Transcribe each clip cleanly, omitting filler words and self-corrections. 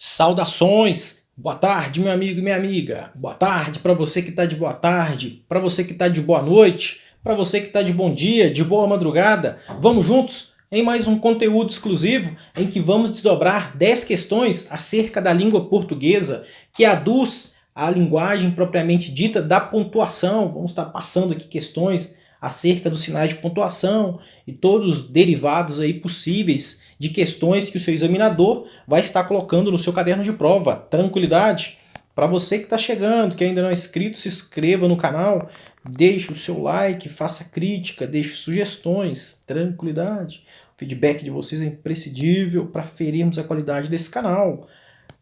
Saudações! Boa tarde, meu amigo e minha amiga. Boa tarde para você que está de boa tarde, para você que está de boa noite, para você que está de bom dia, de boa madrugada. Vamos juntos em mais um conteúdo exclusivo em que vamos desdobrar 10 questões acerca da língua portuguesa que aduz a linguagem propriamente dita da pontuação. Vamos estar passando aqui questões acerca dos sinais de pontuação e todos os derivados aí possíveis de questões que o seu examinador vai estar colocando no seu caderno de prova. Tranquilidade? Para você que está chegando, que ainda não é inscrito, se inscreva no canal, deixe o seu like, faça crítica, deixe sugestões. Tranquilidade? O feedback de vocês é imprescindível para aferirmos a qualidade desse canal.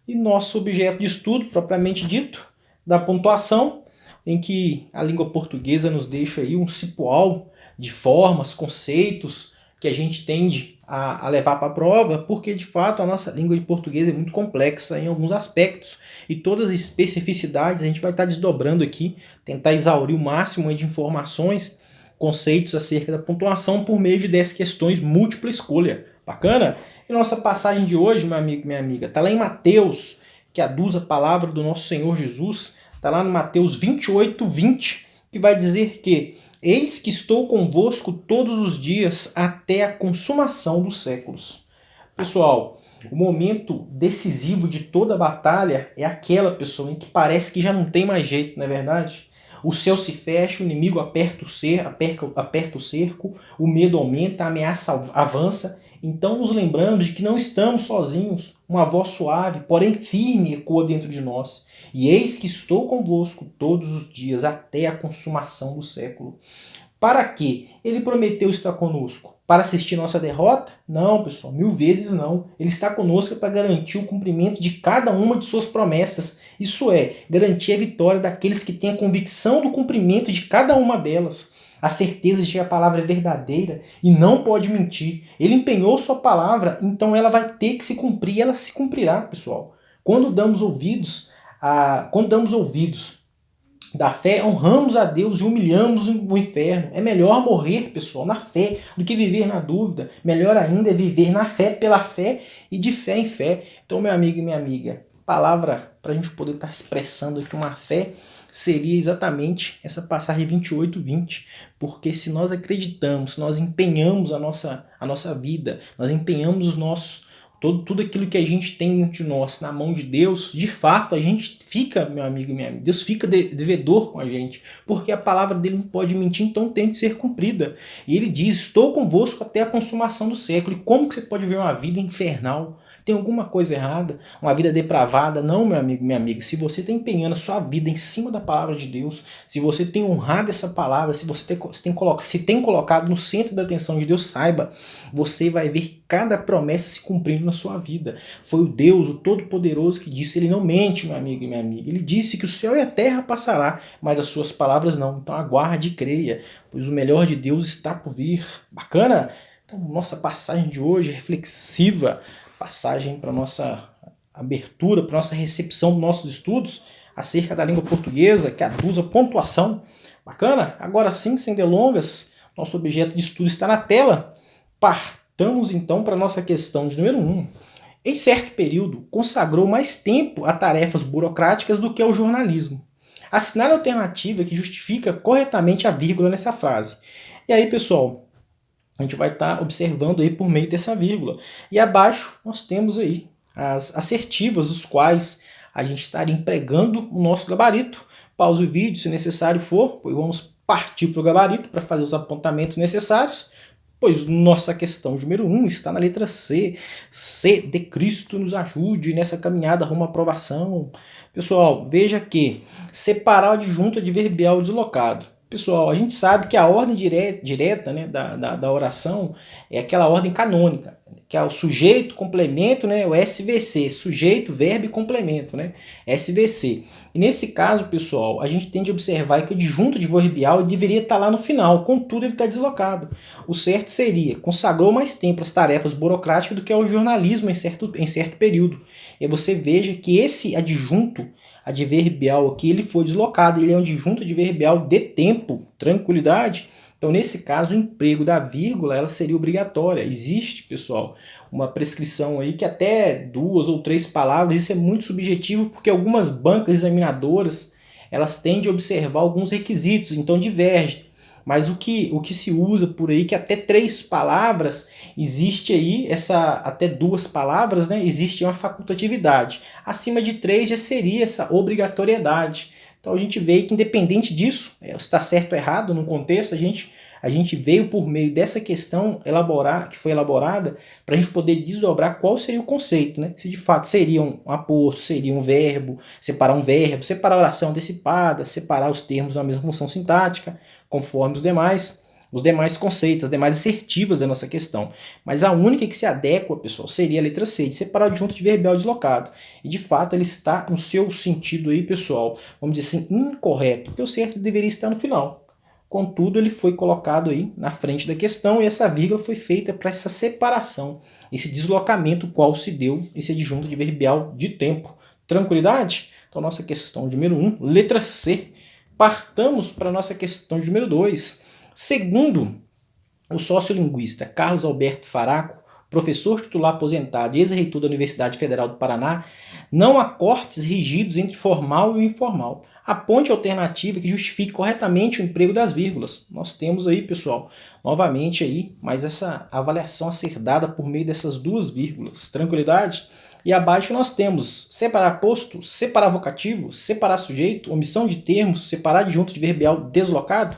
E nosso objeto de estudo, propriamente dito, da pontuação, em que a língua portuguesa nos deixa aí um cipoal de formas, conceitos que a gente tende a levar para a prova, porque de fato a nossa língua de português é muito complexa em alguns aspectos e todas as especificidades a gente vai estar desdobrando aqui, tentar exaurir o máximo de informações, conceitos acerca da pontuação por meio de 10 questões múltipla escolha. Bacana? E nossa passagem de hoje, meu amigo e minha amiga, está lá em Mateus, que aduz a palavra do nosso Senhor Jesus, está lá no Mateus 28:20, que vai dizer que eis que estou convosco todos os dias até a consumação dos séculos. Pessoal, o momento decisivo de toda a batalha é aquela, pessoa, em que parece que já não tem mais jeito, não é verdade? O céu se fecha, o inimigo aperta o cerco, o medo aumenta, a ameaça avança. Então nos lembramos de que não estamos sozinhos. Uma voz suave, porém firme, ecoa dentro de nós. E eis que estou convosco todos os dias até a consumação do século. Para quê? Ele prometeu estar conosco. Para assistir nossa derrota? Não, pessoal, 1000 vezes não. Ele está conosco para garantir o cumprimento de cada uma de suas promessas. Isso é, garantir a vitória daqueles que têm a convicção do cumprimento de cada uma delas. A certeza de que a palavra é verdadeira e não pode mentir. Ele empenhou sua palavra, então ela vai ter que se cumprir e ela se cumprirá, pessoal. Quando damos ouvidos da fé, honramos a Deus e humilhamos o inferno. É melhor morrer, pessoal, na fé do que viver na dúvida. Melhor ainda é viver na fé, pela fé e de fé em fé. Então, meu amigo e minha amiga, palavra para a gente poder estar expressando aqui uma fé seria exatamente essa passagem 28:20, porque se nós acreditamos, se nós empenhamos a nossa vida, nós empenhamos os nossos tudo aquilo que a gente tem dentro de nós na mão de Deus, de fato a gente fica, meu amigo e minha amiga, Deus fica devedor com a gente, porque a palavra dele não pode mentir, então tem que ser cumprida. E ele diz, estou convosco até a consumação do século. E como que você pode ver uma vida infernal? Tem alguma coisa errada? Uma vida depravada? Não, meu amigo, minha amiga. Se você está empenhando a sua vida em cima da palavra de Deus, se você tem honrado essa palavra, se você tem colocado no centro da atenção de Deus, saiba, você vai ver cada promessa se cumprindo na sua vida. Foi o Deus, o Todo-Poderoso, que disse, ele não mente, meu amigo e minha amiga. Ele disse que o céu e a terra passará, mas as suas palavras não. Então aguarde e creia, pois o melhor de Deus está por vir. Bacana? Então, nossa passagem de hoje é reflexiva, passagem para nossa abertura, para nossa recepção dos nossos estudos acerca da língua portuguesa, que aduz a pontuação. Bacana? Agora sim, sem delongas, nosso objeto de estudo está na tela. Partamos então para a nossa questão de número 1. Em certo período, consagrou mais tempo a tarefas burocráticas do que ao jornalismo. Assinar a alternativa que justifica corretamente a vírgula nessa frase. E aí, pessoal, a gente vai estar observando aí por meio dessa vírgula. E abaixo nós temos aí as assertivas, os quais a gente estaria empregando o nosso gabarito. Pause o vídeo se necessário for, pois vamos partir para o gabarito para fazer os apontamentos necessários, pois nossa questão número 1 está na letra C. C de Cristo nos ajude nessa caminhada rumo à aprovação. Pessoal, veja que separar o adjunto adverbial deslocado. Pessoal, a gente sabe que a ordem direta, né, da oração é aquela ordem canônica, que é o sujeito, complemento, né, o SVC, sujeito, verbo e complemento, né, SVC. E nesse caso, pessoal, a gente tem de observar que o adjunto adverbial deveria estar lá no final, contudo ele está deslocado. O certo seria, consagrou mais tempo às tarefas burocráticas do que ao jornalismo em certo período. E você veja que esse adjunto adverbial aqui, ele foi deslocado, ele é um adjunto adverbial de tempo, tranquilidade. Então, nesse caso, o emprego da vírgula ela seria obrigatória. Existe, pessoal, uma prescrição aí que até 2 ou 3 palavras, isso é muito subjetivo, porque algumas bancas examinadoras elas tendem a observar alguns requisitos, então diverge. Mas o que se usa por aí, que até 3 palavras, existe aí, até 2 palavras, né, existe uma facultatividade. Acima de 3 já seria essa obrigatoriedade. Então a gente vê que independente disso, se está certo ou errado no contexto, a gente veio por meio dessa questão que foi elaborada para a gente poder desdobrar qual seria o conceito, né? Se de fato seria um aposto, seria um verbo, separar a oração antecipada, separar os termos na mesma função sintática, conforme os demais conceitos, as demais assertivas da nossa questão. Mas a única que se adequa, pessoal, seria a letra C, de separar o adjunto adverbial deslocado. E de fato ele está no seu sentido aí, pessoal, vamos dizer assim, incorreto, porque o certo deveria estar no final. Contudo, ele foi colocado aí na frente da questão e essa vírgula foi feita para essa separação, esse deslocamento qual se deu esse adjunto adverbial de tempo. Tranquilidade? Então, nossa questão número 1, letra C. Partamos para a nossa questão número 2. Segundo o sociolinguista Carlos Alberto Faraco, professor titular aposentado e ex-reitor da Universidade Federal do Paraná, não há cortes rigidos entre formal e o informal. Aponte a alternativa que justifique corretamente o emprego das vírgulas. Nós temos aí, pessoal, novamente aí, mas essa avaliação a ser dada por meio dessas 2 vírgulas. Tranquilidade? E abaixo nós temos separar posto, separar vocativo, separar sujeito, omissão de termos, separar adjunto adverbial deslocado.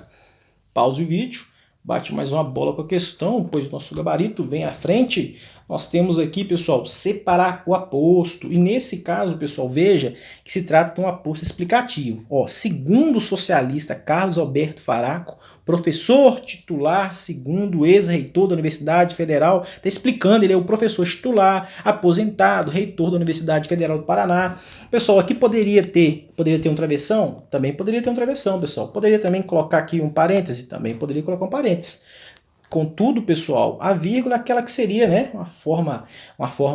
Pause o vídeo, bate mais uma bola com a questão, pois o nosso gabarito vem à frente. Nós temos aqui, pessoal, separar o aposto. E nesse caso, pessoal, veja que se trata de um aposto explicativo. Segundo o socialista Carlos Alberto Faraco, professor titular, segundo ex-reitor da Universidade Federal, está explicando, ele é o professor titular, aposentado, reitor da Universidade Federal do Paraná. Pessoal, aqui poderia ter um travessão? Também poderia ter um travessão, pessoal. Poderia também colocar aqui um parêntese? Também poderia colocar um parêntese. Contudo, pessoal, a vírgula é aquela que seria, né, uma forma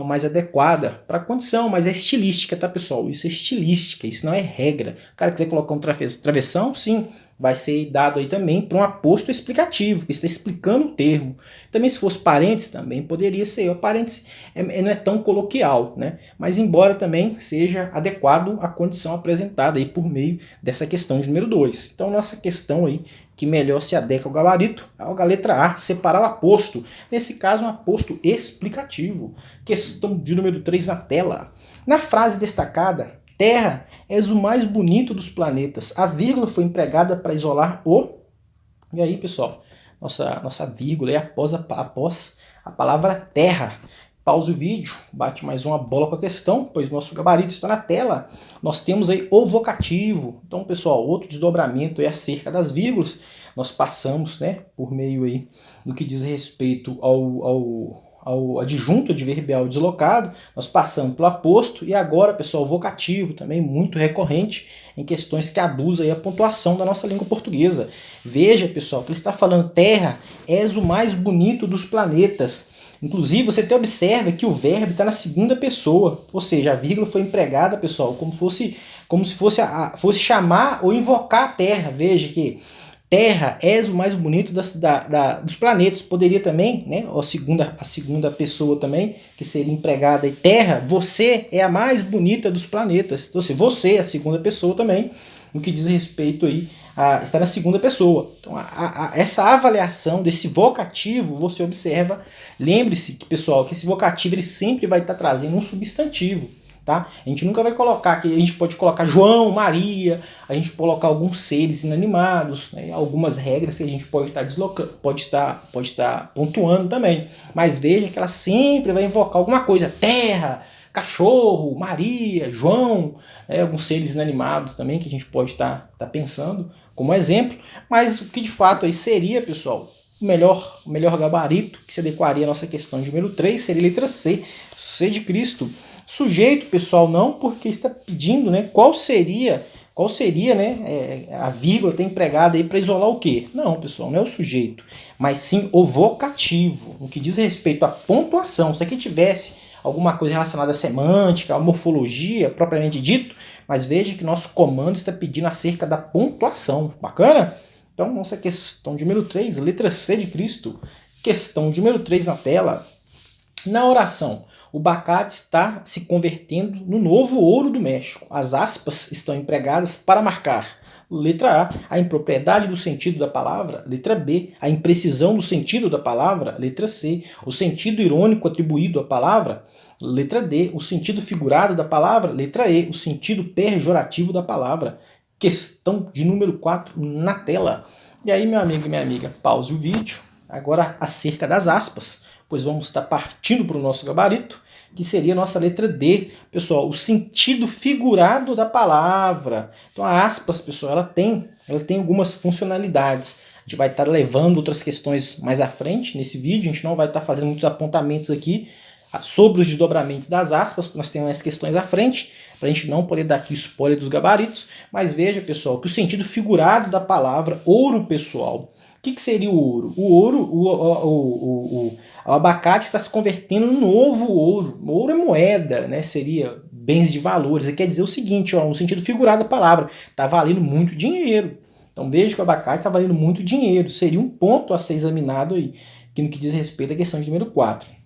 mais adequada para a condição, mas é estilística, tá, pessoal? Isso é estilística, isso não é regra. O cara quiser colocar um travessão, sim, vai ser dado aí também para um aposto explicativo, que está explicando o termo. Também se fosse parênteses, também poderia ser. O parênteses não é tão coloquial, né? Mas embora também seja adequado à condição apresentada aí por meio dessa questão de número 2. Então, nossa questão aí que melhor se adequa ao gabarito, a letra A, separar o aposto. Nesse caso, um aposto explicativo. Questão de número 3 na tela. Na frase destacada, Terra és o mais bonito dos planetas. A vírgula foi empregada para isolar o... E aí, pessoal, nossa vírgula é após a palavra terra. Pause o vídeo, bate mais uma bola com a questão, pois nosso gabarito está na tela. Nós temos aí o vocativo. Então, pessoal, outro desdobramento é acerca das vírgulas. Nós passamos, né, por meio aí do que diz respeito ao adjunto adverbial deslocado, nós passamos pelo aposto e agora, pessoal, o vocativo também muito recorrente em questões que aduzem aí a pontuação da nossa língua portuguesa. Veja, pessoal, que ele está falando terra, és o mais bonito dos planetas. Inclusive, você até observa que o verbo está na segunda pessoa, ou seja, a vírgula foi empregada, pessoal, como se fosse chamar ou invocar a Terra. Veja que Terra és o mais bonito dos planetas. Poderia também, né, a segunda pessoa também, que seria empregada, e Terra, você é a mais bonita dos planetas. Então, você é a segunda pessoa também, no que diz respeito aí está na segunda pessoa. Então, essa avaliação desse vocativo, você observa, lembre-se, pessoal, que esse vocativo ele sempre vai estar trazendo um substantivo. Tá? A gente nunca vai colocar aqui, a gente pode colocar João, Maria, a gente pode colocar alguns seres inanimados, né? Algumas regras que a gente pode estar deslocando, pode estar pontuando também. Mas veja que ela sempre vai invocar alguma coisa, terra, cachorro, Maria, João, alguns seres inanimados também que a gente pode estar pensando como exemplo, mas o que de fato aí seria, pessoal, o melhor gabarito que se adequaria à nossa questão de número 3 seria a letra C, C de Cristo. Sujeito, pessoal, não, porque está pedindo, né, qual seria, né, a vírgula tem empregada aí para isolar o quê? Não, pessoal, não é o sujeito, mas sim o vocativo, o que diz respeito à pontuação. Se aqui tivesse alguma coisa relacionada à semântica, à morfologia, propriamente dito, mas veja que nosso comando está pedindo acerca da pontuação. Bacana? Então, nossa questão de número 3, letra C de Cristo. Questão de número 3 na tela. Na oração, o Bacate está se convertendo no novo ouro do México. As aspas estão empregadas para marcar. Letra A, a impropriedade do sentido da palavra. Letra B, a imprecisão do sentido da palavra. Letra C, o sentido irônico atribuído à palavra. Letra D, o sentido figurado da palavra. Letra E, o sentido pejorativo da palavra. Questão de número 4 na tela. E aí, meu amigo e minha amiga, pause o vídeo. Agora acerca das aspas, pois vamos estar partindo para o nosso gabarito, que seria a nossa letra D. Pessoal, o sentido figurado da palavra. Então a aspas, pessoal, ela tem algumas funcionalidades. A gente vai estar levando outras questões mais à frente nesse vídeo, a gente não vai estar fazendo muitos apontamentos aqui sobre os desdobramentos das aspas, porque nós temos as questões à frente, para a gente não poder dar aqui spoiler dos gabaritos, mas veja, pessoal, que o sentido figurado da palavra ouro, pessoal, o que seria o ouro? O ouro, o abacate está se convertendo no novo ouro. O ouro é moeda, né? Seria bens de valores. Quer dizer o seguinte, ó, no sentido figurado da palavra, está valendo muito dinheiro. Então veja que o abacate está valendo muito dinheiro. Seria um ponto a ser examinado aí, que no que diz respeito à questão de número 4.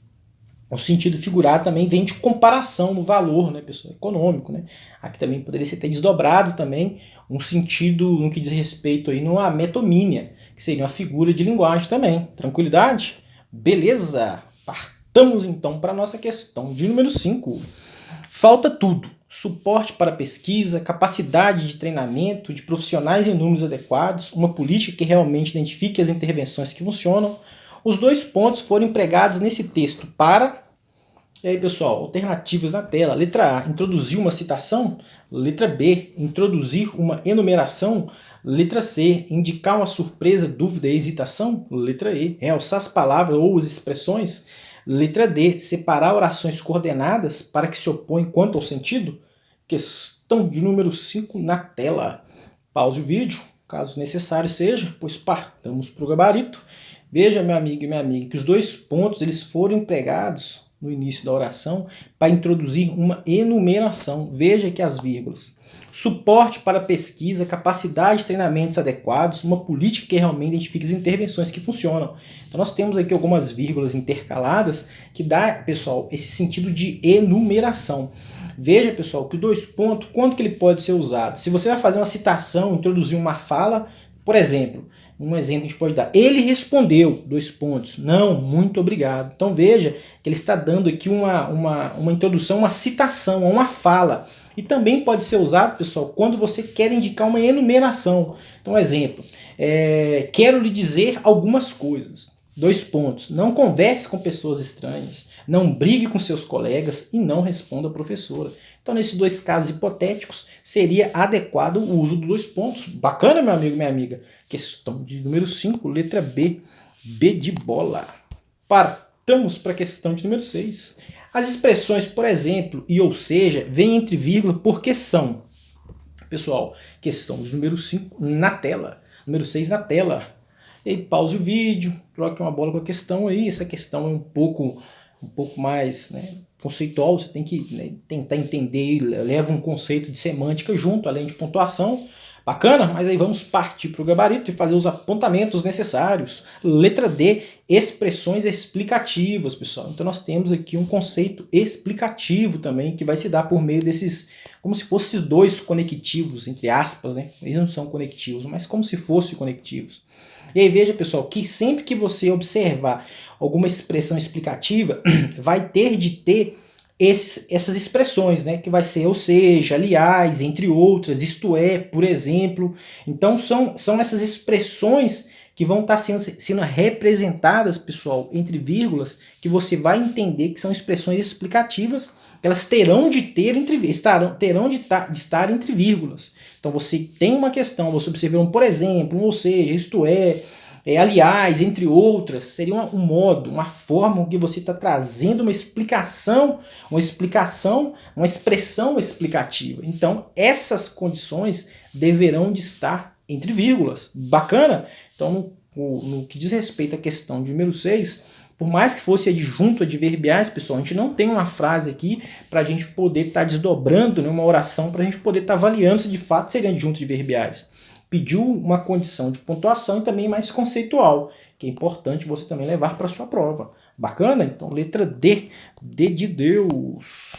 O sentido figurado também vem de comparação no valor, né, pessoal, econômico, né? Aqui também poderia ser desdobrado também um sentido no que diz respeito aí numa metonímia, que seria uma figura de linguagem também. Tranquilidade? Beleza! Partamos então para a nossa questão de número 5. Falta tudo. Suporte para pesquisa, capacidade de treinamento de profissionais em números adequados, uma política que realmente identifique as intervenções que funcionam. Os dois pontos foram empregados nesse texto para... E aí, pessoal, alternativas na tela. Letra A, introduzir uma citação. Letra B, introduzir uma enumeração. Letra C, indicar uma surpresa, dúvida e hesitação. Letra E, realçar as palavras ou as expressões. Letra D, separar orações coordenadas para que se opõem quanto ao sentido. Questão de número 5 na tela. Pause o vídeo, caso necessário seja, pois partamos para o gabarito. Veja, meu amigo e minha amiga, que os dois pontos eles foram empregados no início da oração para introduzir uma enumeração. Veja que as vírgulas. Suporte para pesquisa, capacidade de treinamentos adequados, uma política que realmente identifique as intervenções que funcionam. Então nós temos aqui algumas vírgulas intercaladas que dá, pessoal, esse sentido de enumeração. Veja, pessoal, que dois pontos, quando que ele pode ser usado? Se você vai fazer uma citação, introduzir uma fala, por exemplo, um exemplo que a gente pode dar. Ele respondeu, dois pontos. Não, muito obrigado. Então veja que ele está dando aqui uma introdução, uma citação, uma fala. E também pode ser usado, pessoal, quando você quer indicar uma enumeração. Então, exemplo, quero lhe dizer algumas coisas. Dois pontos. Não converse com pessoas estranhas. Não brigue com seus colegas e não responda à professora. Então, nesses dois casos hipotéticos, seria adequado o uso dos dois pontos. Bacana, meu amigo, minha amiga? Questão de número 5, letra B. B de bola. Partamos para a questão de número 6. As expressões, por exemplo, e ou seja, vêm entre vírgula porque são. Pessoal, questão de número 5 na tela. Número 6 na tela. E aí, pause o vídeo, troque uma bola com a questão aí. Essa questão é um pouco mais, né, conceitual, você tem que, né, tentar entender, leva um conceito de semântica junto, além de pontuação. Bacana? Mas aí vamos partir para o gabarito e fazer os apontamentos necessários. Letra D, expressões explicativas, pessoal. Então nós temos aqui um conceito explicativo também, que vai se dar por meio desses, como se fossem dois conectivos, entre aspas, né? Eles não são conectivos, mas como se fossem conectivos. E aí veja, pessoal, que sempre que você observar alguma expressão explicativa, vai ter de ter essas expressões, né? Que vai ser, ou seja, aliás, entre outras, isto é, por exemplo. Então são essas expressões que vão estar sendo representadas, pessoal, entre vírgulas, que você vai entender que são expressões explicativas, elas terão de estar entre vírgulas. Então você tem uma questão, você observa um por exemplo, um ou seja, isto é, aliás, entre outras, seria um modo, uma forma que você está trazendo uma explicação, uma expressão explicativa. Então essas condições deverão de estar entre vírgulas. Bacana? Então no que diz respeito à questão de número 6, por mais que fosse adjunto adverbiais, pessoal, a gente não tem uma frase aqui para a gente poder estar desdobrando, né, uma oração para a gente poder estar avaliando se de fato seria adjunto adverbiais. pediu uma condição de pontuação e também mais conceitual, que é importante você também levar para sua prova. Bacana? Então, letra D. D de Deus.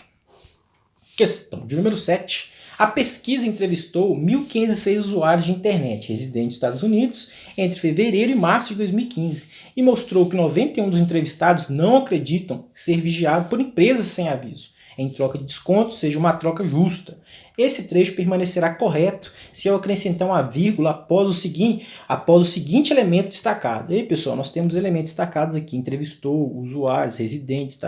Questão de número 7. A pesquisa entrevistou 1.506 usuários de internet residentes nos Estados Unidos entre fevereiro e março de 2015 e mostrou que 91 dos entrevistados não acreditam ser vigiado por empresas sem aviso. Em troca de desconto, seja uma troca justa. Esse trecho permanecerá correto se eu acrescentar uma vírgula após o seguinte elemento destacado. E aí, pessoal, nós temos elementos destacados aqui. Entrevistou usuários residentes,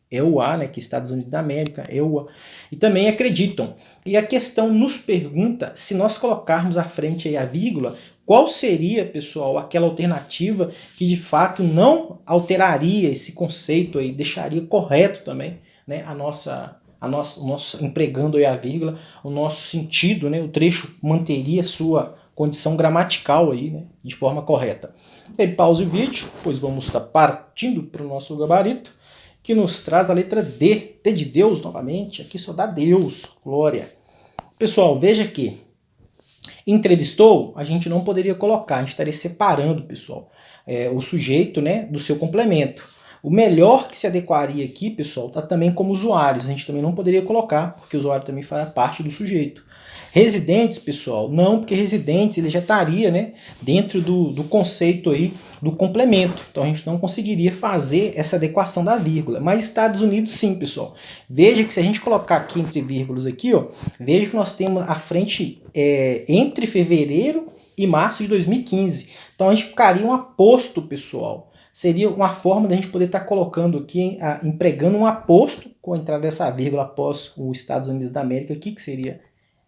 EUA, né, que é Estados Unidos da América, EUA, e também acreditam. E a questão nos pergunta se nós colocarmos à frente aí a vírgula, qual seria, pessoal, aquela alternativa que de fato não alteraria esse conceito aí, deixaria correto também, né, o nosso empregando aí a vírgula, o nosso sentido, né, o trecho manteria sua condição gramatical aí, né, de forma correta. E aí, pause o vídeo, pois vamos estar partindo para o nosso gabarito, que nos traz a letra D, D de Deus novamente, aqui só dá Deus, glória. Pessoal, veja que entrevistou, a gente não poderia colocar, a gente estaria separando, pessoal, o sujeito, né, do seu complemento. O melhor que se adequaria aqui, pessoal, tá também como usuários. A gente também não poderia colocar, porque o usuário também faz parte do sujeito. Residentes, pessoal, não, porque residentes ele já estaria, né, dentro do conceito aí do complemento. Então a gente não conseguiria fazer essa adequação da vírgula. Mas Estados Unidos sim, pessoal. Veja que se a gente colocar aqui entre vírgulas aqui, ó, veja que nós temos à frente entre fevereiro e março de 2015. Então a gente ficaria um aposto, pessoal. Seria uma forma da gente poder estar colocando aqui, empregando um aposto com a entrada dessa vírgula após os Estados Unidos da América aqui, que seria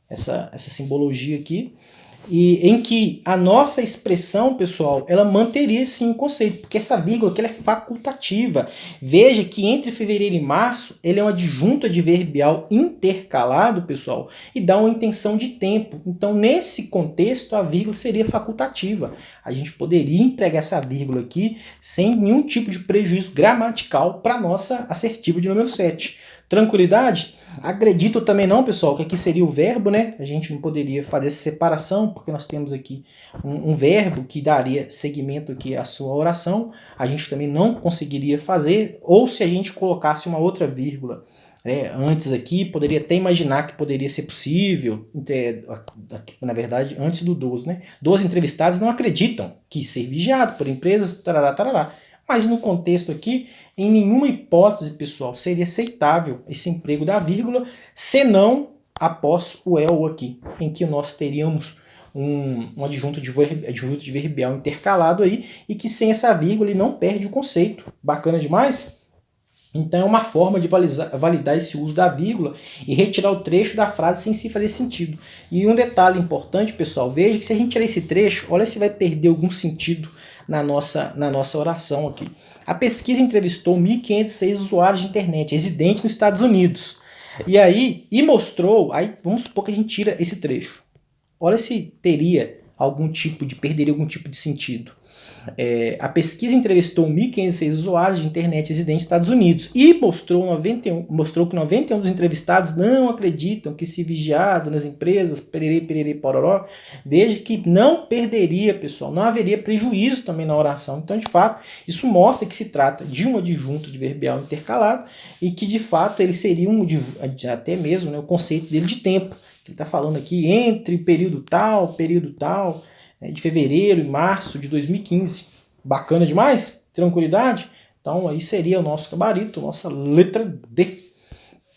essa simbologia aqui, e em que a nossa expressão, pessoal, ela manteria sim o conceito, porque essa vírgula aqui ela é facultativa. Veja que entre fevereiro e março, ele é um adjunto adverbial intercalado, pessoal, e dá uma intenção de tempo. Então, nesse contexto, a vírgula seria facultativa. A gente poderia empregar essa vírgula aqui sem nenhum tipo de prejuízo gramatical para a nossa assertiva de número 7. Tranquilidade? Acredito também não, pessoal, que aqui seria o verbo, né? A gente não poderia fazer essa separação, porque nós temos aqui um verbo que daria seguimento aqui à sua oração. A gente também não conseguiria fazer, ou se a gente colocasse uma outra vírgula antes aqui, poderia até imaginar que poderia ser possível, na verdade, antes do 12, né? 12 entrevistados não acreditam que ser vigiado por empresas, tarará, tarará. Mas no contexto aqui, em nenhuma hipótese, pessoal, seria aceitável esse emprego da vírgula, senão após o EL aqui, em que nós teríamos um adjunto adverbial intercalado aí, e que sem essa vírgula ele não perde o conceito. Bacana demais? Então é uma forma de validar esse uso da vírgula e retirar o trecho da frase sem se fazer sentido. E um detalhe importante, pessoal, veja que se a gente tirar esse trecho, olha se vai perder algum sentido na nossa oração aqui. A pesquisa entrevistou 1.506 usuários de internet residentes nos Estados Unidos. E mostrou, aí vamos supor que a gente tira esse trecho. Olha se perderia algum tipo de sentido. A pesquisa entrevistou 1.506 usuários de internet residentes nos Estados Unidos e mostrou que 91 dos entrevistados não acreditam que se vigiado nas empresas, pererê, pererê, pororó. Veja que não perderia, pessoal, não haveria prejuízo também na oração. Então, de fato, isso mostra que se trata de um adjunto adverbial intercalado e que, de fato, ele seria até mesmo, né, o conceito dele de tempo. Ele está falando aqui entre período tal, de fevereiro e março de 2015. Bacana demais? Tranquilidade? Então aí seria o nosso gabarito, nossa letra D.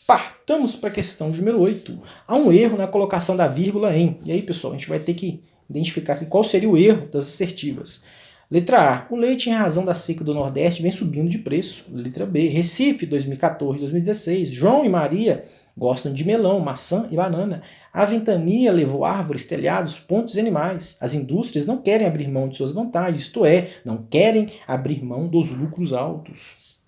Partamos para a questão de número 8. Há um erro na colocação da vírgula em. E aí, pessoal, a gente vai ter que identificar aqui qual seria o erro das assertivas. Letra A. O leite, em razão da seca do Nordeste, vem subindo de preço. Letra B. Recife, 2014 2016. João e Maria gostam de melão, maçã e banana. A ventania levou árvores, telhados, pontes e animais. As indústrias não querem abrir mão de suas vantagens, isto é, não querem abrir mão dos lucros altos.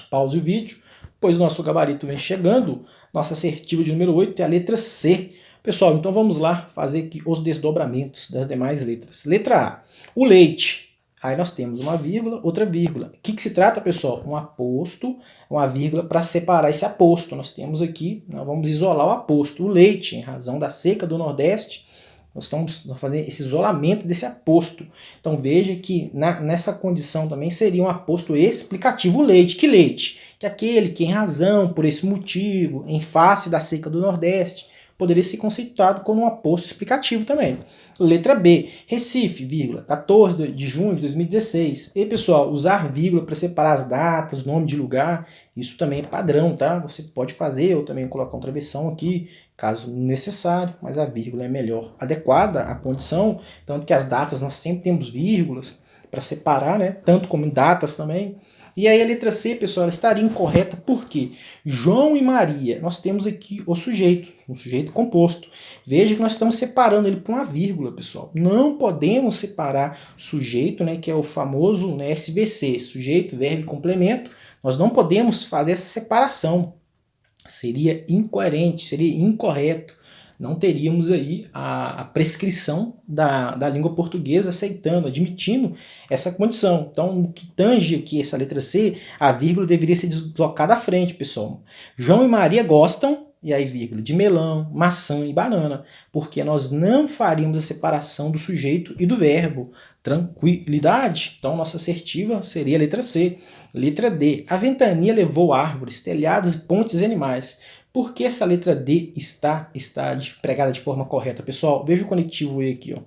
Pause o vídeo, pois o nosso gabarito vem chegando. Nossa assertiva de número 8 é a letra C. Pessoal, então vamos lá fazer aqui os desdobramentos das demais letras. Letra A. O leite. Aí nós temos uma vírgula, outra vírgula. O que se trata, pessoal? Um aposto, uma vírgula para separar esse aposto. Nós temos aqui, nós vamos isolar o aposto. O leite, em razão da seca do Nordeste, Nós estamos fazendo esse isolamento desse aposto. Então veja que nessa condição também seria um aposto explicativo. O leite. Que leite? Que aquele que, em razão, por esse motivo, em face da seca do Nordeste, poderia ser conceituado como um aposto explicativo também. Letra B, Recife, vírgula, 14 de junho de 2016. E pessoal, usar vírgula para separar as datas, nome de lugar, isso também é padrão, tá? Você pode fazer, eu também colocar uma travessão aqui, caso necessário, mas a vírgula é melhor adequada à condição, tanto que as datas nós sempre temos vírgulas para separar, né? Tanto como datas também. E aí a letra C, pessoal, ela estaria incorreta porque João e Maria, nós temos aqui o sujeito, um sujeito composto. Veja que nós estamos separando ele por uma vírgula, pessoal. Não podemos separar sujeito, né, que é o famoso, né, SVC, sujeito, verbo e complemento. Nós não podemos fazer essa separação. Seria incoerente, seria incorreto. Não teríamos aí a prescrição da língua portuguesa aceitando, admitindo essa condição. Então, o que tange aqui essa letra C, a vírgula deveria ser deslocada à frente, pessoal. João e Maria gostam, e aí vírgula, de melão, maçã e banana, porque nós não faríamos a separação do sujeito e do verbo. Tranquilidade? Então, nossa assertiva seria a letra C. Letra D. A ventania levou árvores, telhados, pontes e animais. Por que essa letra D está empregada de forma correta? Pessoal, veja o conectivo E aqui. Ó.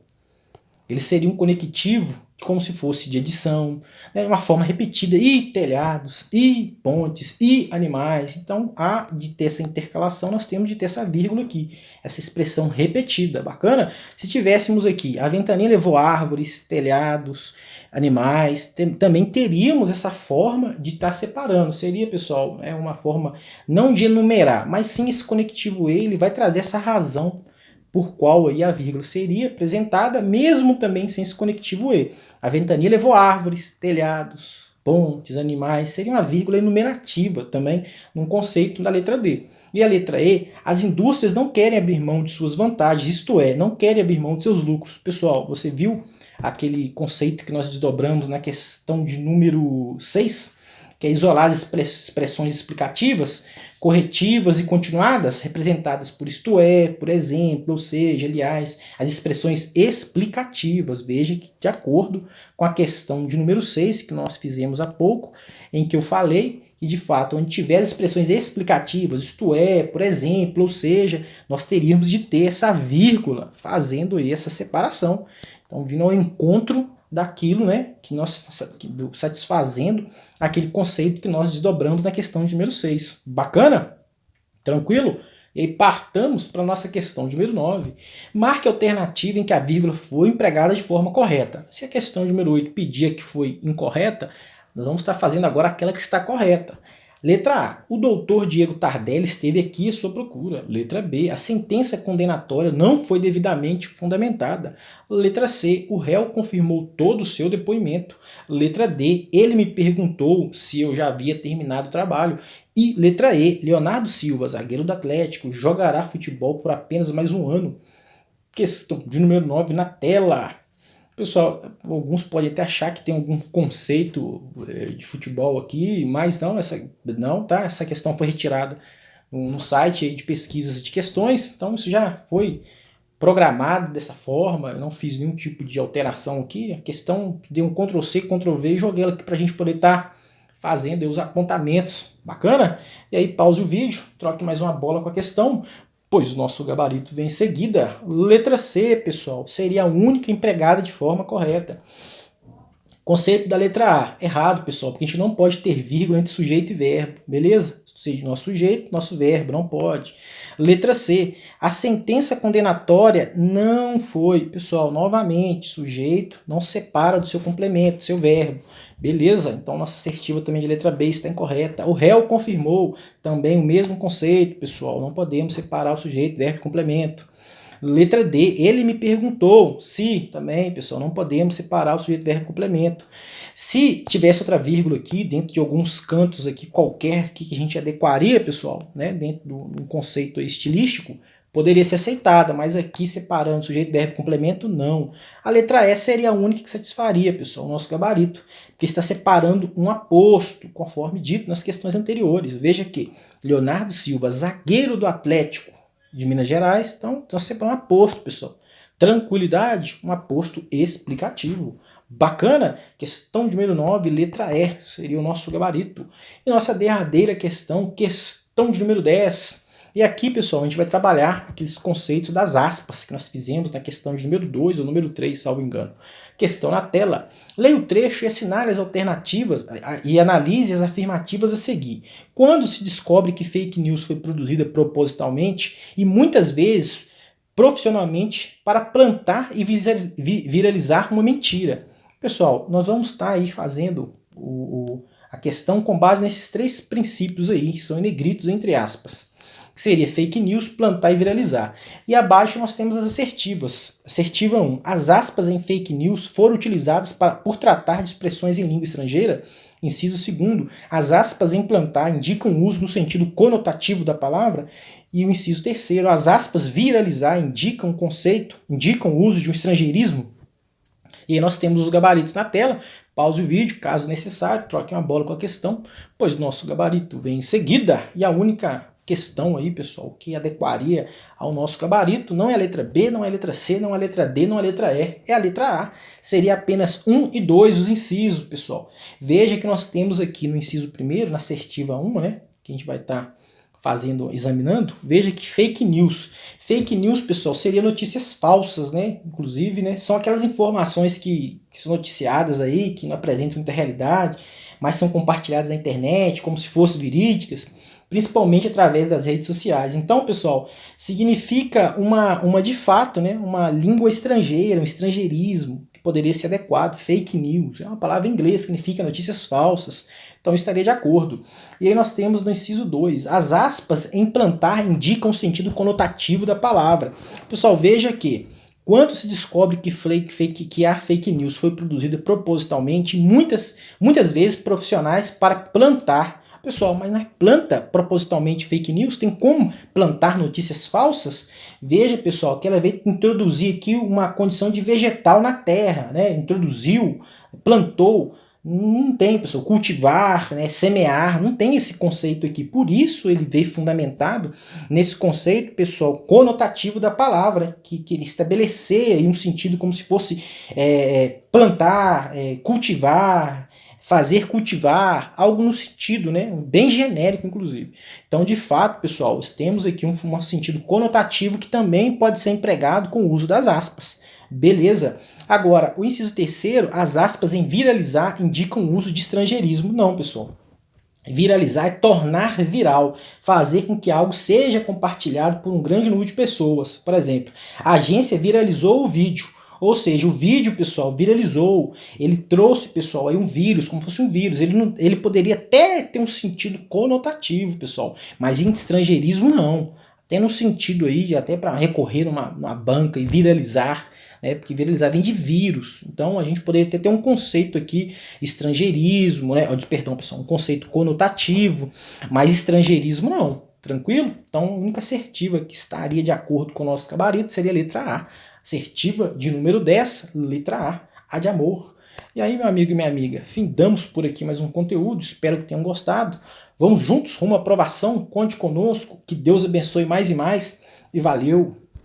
Ele seria um conectivo como se fosse de edição, né, uma forma repetida, e telhados, e pontes, e animais. Então, há de ter essa intercalação, nós temos de ter essa vírgula aqui, essa expressão repetida, bacana? Se tivéssemos aqui, a ventania levou árvores, telhados, animais, também teríamos essa forma de estar separando. Seria, pessoal, uma forma não de enumerar, mas sim esse conectivo E, ele vai trazer essa razão por qual aí a vírgula seria apresentada, mesmo também sem esse conectivo E. A ventania levou árvores, telhados, pontes, animais, seria uma vírgula enumerativa também, num conceito da letra D. E a letra E, as indústrias não querem abrir mão de suas vantagens, isto é, não querem abrir mão de seus lucros. Pessoal, você viu aquele conceito que nós desdobramos na questão de número 6, que é isolar as expressões explicativas, corretivas e continuadas, representadas por isto é, por exemplo, ou seja, aliás, as expressões explicativas. Veja que, de acordo com a questão de número 6, que nós fizemos há pouco, em que eu falei que, de fato, onde tiver as expressões explicativas, isto é, por exemplo, ou seja, nós teríamos de ter essa vírgula fazendo essa separação. Então, vindo ao encontro daquilo, né, que nós satisfazendo aquele conceito que nós desdobramos na questão de número 6. Bacana? Tranquilo? E aí partamos para a nossa questão de número 9. Marque a alternativa em que a vírgula foi empregada de forma correta. Se a questão de número 8 pedia que foi incorreta, nós vamos estar fazendo agora aquela que está correta. Letra A. O doutor Diego Tardelli esteve aqui à sua procura. Letra B. A sentença condenatória não foi devidamente fundamentada. Letra C. O réu confirmou todo o seu depoimento. Letra D. Ele me perguntou se eu já havia terminado o trabalho. E letra E. Leonardo Silva, zagueiro do Atlético, jogará futebol por apenas mais um ano. Questão de número 9 na tela. Pessoal, alguns podem até achar que tem algum conceito de futebol aqui, mas não, essa questão foi retirada no site de pesquisas de questões, então isso já foi programado dessa forma, eu não fiz nenhum tipo de alteração aqui, a questão deu um Ctrl+C, Ctrl+V e joguei ela aqui para a gente poder estar fazendo os apontamentos, bacana? E aí pause o vídeo, troque mais uma bola com a questão, pois o nosso gabarito vem em seguida. Letra C, pessoal, seria a única empregada de forma correta. Conceito da letra A, errado, pessoal, porque a gente não pode ter vírgula entre sujeito e verbo, beleza? Ou seja, nosso sujeito, nosso verbo, não pode. Letra C, a sentença condenatória não foi, pessoal, novamente, sujeito não separa do seu complemento, do seu verbo. Beleza, então nossa assertiva também de letra B está incorreta. O réu confirmou também o mesmo conceito, pessoal. Não podemos separar o sujeito, verbo e complemento. Letra D, ele me perguntou se, também, pessoal, não podemos separar o sujeito, verbo e complemento. Se tivesse outra vírgula aqui, dentro de alguns cantos aqui qualquer que a gente adequaria, pessoal, né, dentro do conceito estilístico, poderia ser aceitada, mas aqui separando sujeito, verbo e complemento, não. A letra E seria a única que satisfaria, pessoal, o nosso gabarito, porque está separando um aposto, conforme dito nas questões anteriores. Veja que Leonardo Silva, zagueiro do Atlético de Minas Gerais, então separando um aposto, pessoal. Tranquilidade, um aposto explicativo. Bacana? Questão de número 9, letra E, seria o nosso gabarito. E nossa derradeira questão, questão de número 10. E aqui, pessoal, a gente vai trabalhar aqueles conceitos das aspas que nós fizemos na questão de número 2 ou número 3, salvo engano. Questão na tela. Leia o trecho e assinale as alternativas e analise as afirmativas a seguir. Quando se descobre que fake news foi produzida propositalmente e muitas vezes profissionalmente para plantar e viralizar uma mentira. Pessoal, nós vamos estar aí fazendo a questão com base nesses três princípios aí, que são em negritos entre aspas. Que seria fake news, plantar e viralizar. E abaixo nós temos as assertivas. Assertiva 1. As aspas em fake news foram utilizadas por tratar de expressões em língua estrangeira. Inciso 2. As aspas em plantar indicam o uso no sentido conotativo da palavra. E o inciso 3. As aspas viralizar indicam o conceito, indicam o uso de um estrangeirismo. E aí nós temos os gabaritos na tela. Pause o vídeo, caso necessário, troque uma bola com a questão, pois nosso gabarito vem em seguida. E a única questão aí, pessoal, que adequaria ao nosso gabarito não é a letra B, não é a letra C, não é a letra D, não é a letra E, é a letra A. Seria apenas 1 e 2 os incisos, pessoal. Veja que nós temos aqui no inciso 1º, na assertiva 1, né, que a gente vai estar examinando, veja que fake news. Fake news, pessoal, seria notícias falsas, né? Inclusive, né? São aquelas informações que são noticiadas aí, que não apresentam muita realidade, mas são compartilhadas na internet como se fossem verídicas, principalmente através das redes sociais. Então, pessoal, significa uma de fato, né? Uma língua estrangeira, um estrangeirismo, que poderia ser adequado. Fake news é uma palavra em inglês, significa notícias falsas. Então estaria de acordo. E aí nós temos no inciso 2, as aspas em plantar indicam o sentido conotativo da palavra. Pessoal, veja que quando se descobre que a fake news foi produzida propositalmente, muitas vezes profissionais para plantar. Pessoal, mas não é planta propositalmente fake news? Tem como plantar notícias falsas? Veja, pessoal, que ela veio introduzir aqui uma condição de vegetal na terra, né? Introduziu, plantou. Não tem, pessoal, cultivar, né, semear, não tem esse conceito aqui. Por isso ele veio fundamentado nesse conceito, pessoal, conotativo da palavra, que estabelecer aí um sentido como se fosse plantar, cultivar, fazer cultivar, algo no sentido, né, bem genérico, inclusive. Então, de fato, pessoal, temos aqui um sentido conotativo que também pode ser empregado com o uso das aspas. Beleza? Agora, o inciso 3º, as aspas em viralizar indicam o uso de estrangeirismo. Não, pessoal. Viralizar é tornar viral, fazer com que algo seja compartilhado por um grande número de pessoas. Por exemplo, a agência viralizou o vídeo. Ou seja, o vídeo, pessoal, viralizou. Ele trouxe, pessoal, aí um vírus, como fosse um vírus. Ele poderia até ter um sentido conotativo, pessoal, mas em estrangeirismo não. Até no sentido aí, até para recorrer numa banca e viralizar, né, porque viralizar vem de vírus. Então a gente poderia ter um conceito aqui, estrangeirismo, né, perdão, pessoal, um conceito conotativo, mas estrangeirismo não. Tranquilo? Então a única assertiva que estaria de acordo com o nosso gabarito seria a letra A. Assertiva de número 10, letra A de amor. E aí, meu amigo e minha amiga, findamos por aqui mais um conteúdo, espero que tenham gostado. Vamos juntos rumo à aprovação, conte conosco, que Deus abençoe mais e mais, e valeu!